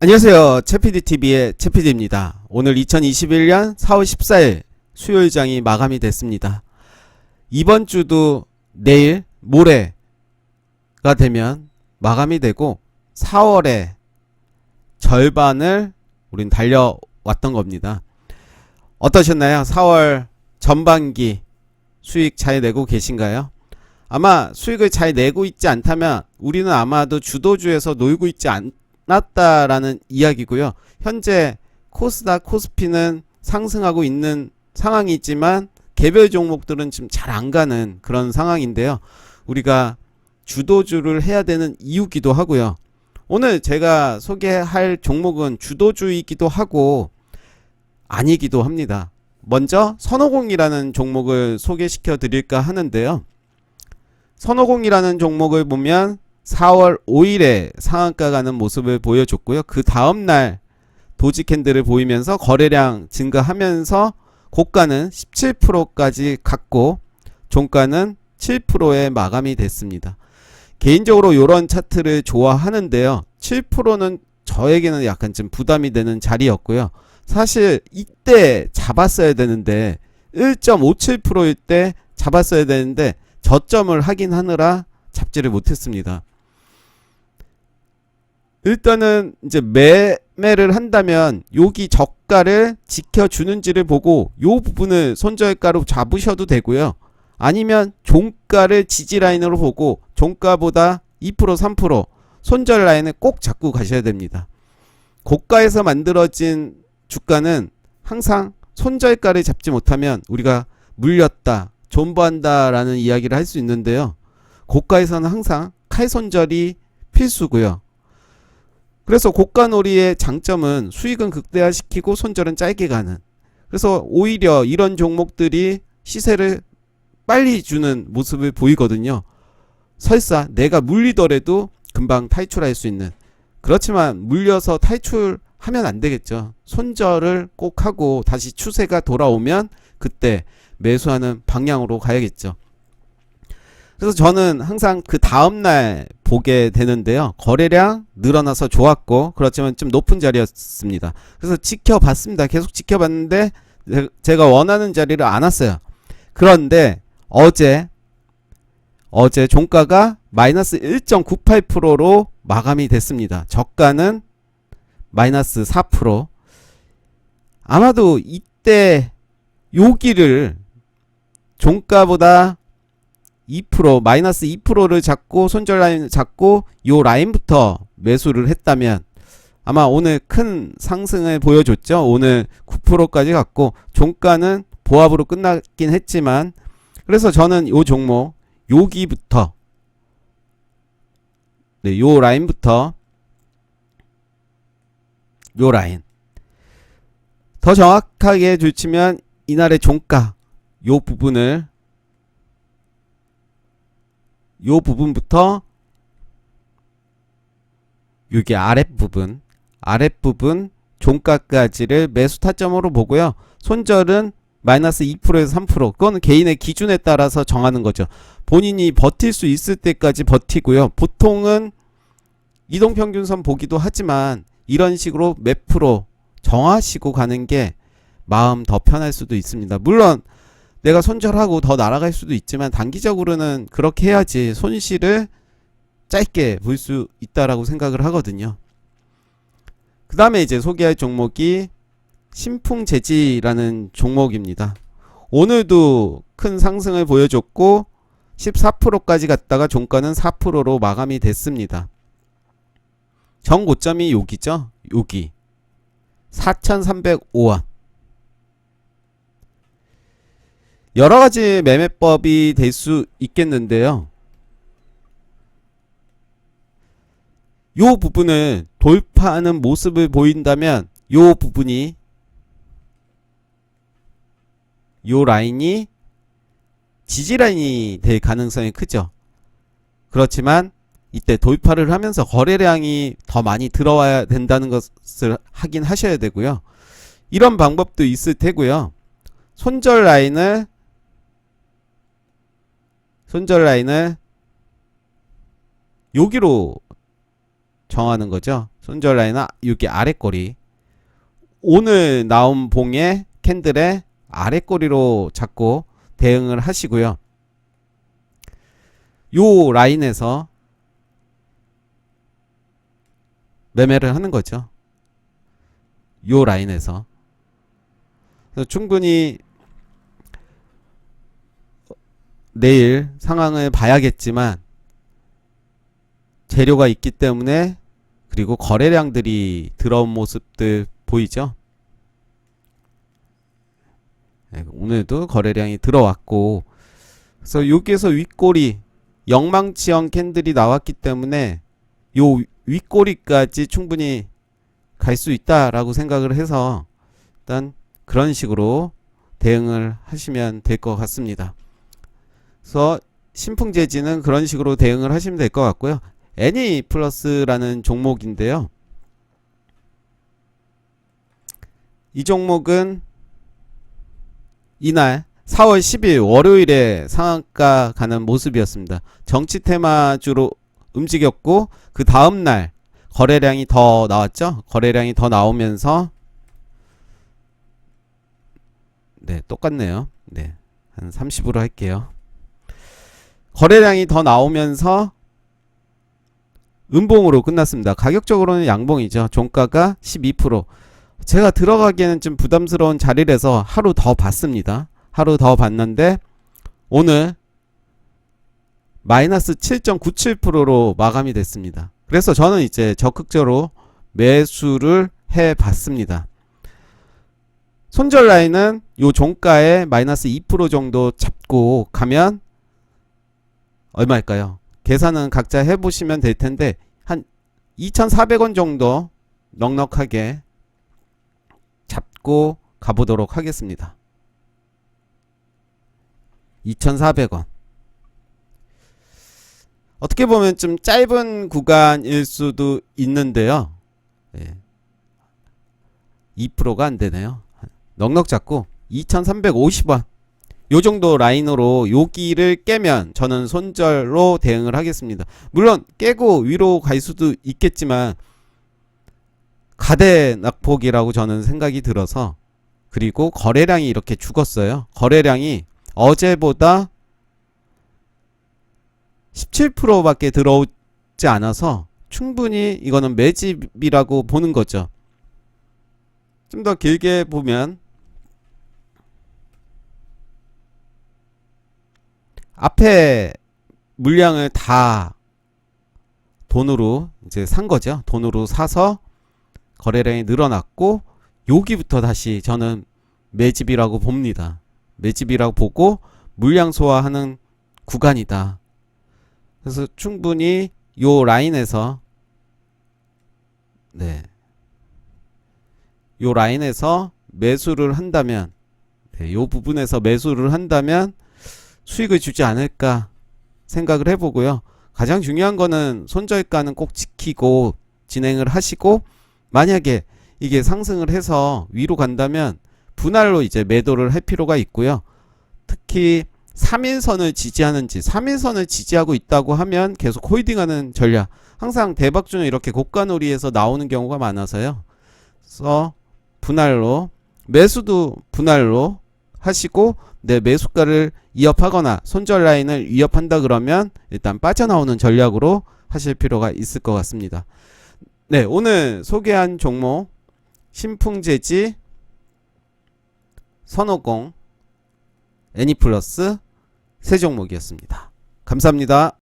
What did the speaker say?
안녕하세요. 채피디TV의 채피디입니다. 오늘 2021년 4월 14일 수요일장이 마감이 됐습니다. 이번 주도 내일, 모레가 되면 마감이 되고 4월의 절반을 우린 달려왔던 겁니다. 어떠셨나요? 4월 전반기 수익 잘 내고 계신가요? 아마 수익을 잘 내고 있지 않다면 우리는 아마도 주도주에서 놀고 있지 않았다라는 이야기고요. 현재 코스닥, 코스피는 상승하고 있는 상황이지만 개별 종목들은 지금 잘 안 가는 그런 상황인데요. 우리가 주도주를 해야 되는 이유기도 하고요. 오늘 제가 소개할 종목은 주도주이기도 하고 아니기도 합니다. 먼저 선호공이라는 종목을 소개시켜 드릴까 하는데요. 선호공이라는 종목을 보면 4월 5일에 상한가 가는 모습을 보여줬고요. 그 다음날 도지 캔들을 보이면서 거래량 증가하면서 고가는 17%까지 갔고 종가는 7%에 마감이 됐습니다. 개인적으로 이런 차트를 좋아하는데요. 7%는 저에게는 약간 좀 부담이 되는 자리였고요. 사실 이때 잡았어야 되는데 1.57%일 때 잡았어야 되는데 저점을 확인하느라 잡지를 못했습니다. 일단은 이제 매매를 한다면 여기 저가를 지켜주는지를 보고 요 부분을 손절가로 잡으셔도 되고요. 아니면 종가를 지지라인으로 보고 종가보다 2% 3% 손절 라인을 꼭 잡고 가셔야 됩니다. 고가에서 만들어진 주가는 항상 손절가를 잡지 못하면 우리가 물렸다, 존버한다 라는 이야기를 할 수 있는데요. 고가에서는 항상 칼손절이 필수고요. 그래서 고가놀이의 장점은 수익은 극대화시키고 손절은 짧게 가는, 그래서 오히려 이런 종목들이 시세를 빨리 주는 모습을 보이거든요. 설사 내가 물리더라도 금방 탈출할 수 있는, 그렇지만 물려서 탈출하면 안 되겠죠. 손절을 꼭 하고 다시 추세가 돌아오면 그때 매수하는 방향으로 가야겠죠. 그래서 저는 항상 그 다음날 보게 되는데요. 거래량 늘어나서 좋았고 그렇지만 좀 높은 자리였습니다. 그래서 지켜봤습니다. 계속 지켜봤는데 제가 원하는 자리를 안 왔어요. 그런데 어제 종가가 마이너스 1.98%로 마감이 됐습니다. 저가는 마이너스 4%. 아마도 이때 여기를 종가보다 2% 마이너스 2%를 잡고 손절 라인 잡고 요 라인부터 매수를 했다면 아마 오늘 큰 상승을 보여줬죠. 오늘 9%까지 갔고 종가는 보합으로 끝나긴 했지만, 그래서 저는 요 종목 여기부터 요 라인부터 요 라인, 더 정확하게 주치면 이날의 종가 요 부분부터 여기 아랫부분 종가까지를 매수 타점으로 보고요. 손절은 마이너스 2%에서 3%. 그건 개인의 기준에 따라서 정하는 거죠. 본인이 버틸 수 있을 때까지 버티고요. 보통은 이동평균선 보기도 하지만 이런 식으로 몇 프로 정하시고 가는 게 마음 더 편할 수도 있습니다. 물론 내가 손절하고 더 날아갈 수도 있지만 단기적으로는 그렇게 해야지 손실을 짧게 볼 수 있다라고 생각을 하거든요. 그 다음에 이제 소개할 종목이 신풍재지라는 종목입니다. 오늘도 큰 상승을 보여줬고 14%까지 갔다가 종가는 4%로 마감이 됐습니다. 정고점이 여기죠. 여기 4,305원. 여러가지 매매법이 될 수 있겠는데요. 요 부분을 돌파하는 모습을 보인다면 요 부분이 요 라인이 지지라인이 될 가능성이 크죠. 그렇지만 이때 돌파를 하면서 거래량이 더 많이 들어와야 된다는 것을 확인하셔야 되고요. 이런 방법도 있을 테고요. 손절 라인을 여기로 정하는 거죠. 손절 라인은 여기 아랫꼬리, 오늘 나온 봉의 캔들의 아랫꼬리로 잡고 대응을 하시고요. 요 라인에서 매매를 하는 거죠. 요 라인에서. 그래서 충분히 내일 상황을 봐야겠지만 재료가 있기 때문에, 그리고 거래량들이 들어온 모습들 보이죠? 네, 오늘도 거래량이 들어왔고, 그래서 여기에서 윗꼬리 영망치형 캔들이 나왔기 때문에 요 윗꼬리까지 충분히 갈 수 있다라고 생각을 해서 일단 그런 식으로 대응을 하시면 될 것 같습니다. 그래서 신풍재지는 그런 식으로 대응을 하시면 될 것 같고요. 애니플러스라는 종목인데요. 이 종목은 이날 4월 10일 월요일에 상한가 가는 모습이었습니다. 정치 테마주로 움직였고, 그 다음날 거래량이 더 나왔죠. 거래량이 더 나오면서, 네, 똑같네요. 네, 한 30으로 할게요. 거래량이 더 나오면서 음봉으로 끝났습니다. 가격적으로는 양봉이죠. 종가가 12%. 제가 들어가기에는 좀 부담스러운 자리라서 하루 더 봤습니다. 하루 더 봤는데 오늘 마이너스 7.97%로 마감이 됐습니다. 그래서 저는 이제 적극적으로 매수를 해 봤습니다. 손절 라인은 요 종가에 마이너스 2% 정도 잡고 가면 얼마일까요? 계산은 각자 해보시면 될 텐데 한 2,400원 정도 넉넉하게 잡고 가보도록 하겠습니다. 2,400원. 어떻게 보면 좀 짧은 구간일 수도 있는데요. 예. 2%가 안 되네요. 넉넉 잡고 2,350원. 요 정도 라인으로 여기를 깨면 저는 손절로 대응을 하겠습니다. 물론 깨고 위로 갈 수도 있겠지만 가대 낙폭이라고 저는 생각이 들어서, 그리고 거래량이 이렇게 죽었어요. 거래량이 어제보다 17%밖에 들어오지 않아서 충분히 이거는 매집이라고 보는 거죠. 좀 더 길게 보면 앞에 물량을 다 돈으로 이제 산 거죠. 돈으로 사서 거래량이 늘어났고, 여기부터 다시 저는 매집이라고 봅니다. 매집이라고 보고 물량 소화하는 구간이다. 그래서 충분히 요 라인에서, 네, 요 라인에서 매수를 한다면, 네, 요 부분에서 매수를 한다면 수익을 주지 않을까 생각을 해보고요. 가장 중요한 거는 손절가는 꼭 지키고 진행을 하시고, 만약에 이게 상승을 해서 위로 간다면 분할로 이제 매도를 할 필요가 있고요. 특히 3일선을 지지하는지, 3일선을 지지하고 있다고 하면 계속 홀딩하는 전략. 항상 대박주는 이렇게 고가놀이에서 나오는 경우가 많아서요. 그래서 분할로, 매수도 분할로 하시고, 내 매수가를 위협하거나 손절 라인을 위협한다 그러면 일단 빠져나오는 전략으로 하실 필요가 있을 것 같습니다. 네, 오늘 소개한 종목 신풍재지, 선호공, 애니플러스 세 종목이었습니다. 감사합니다.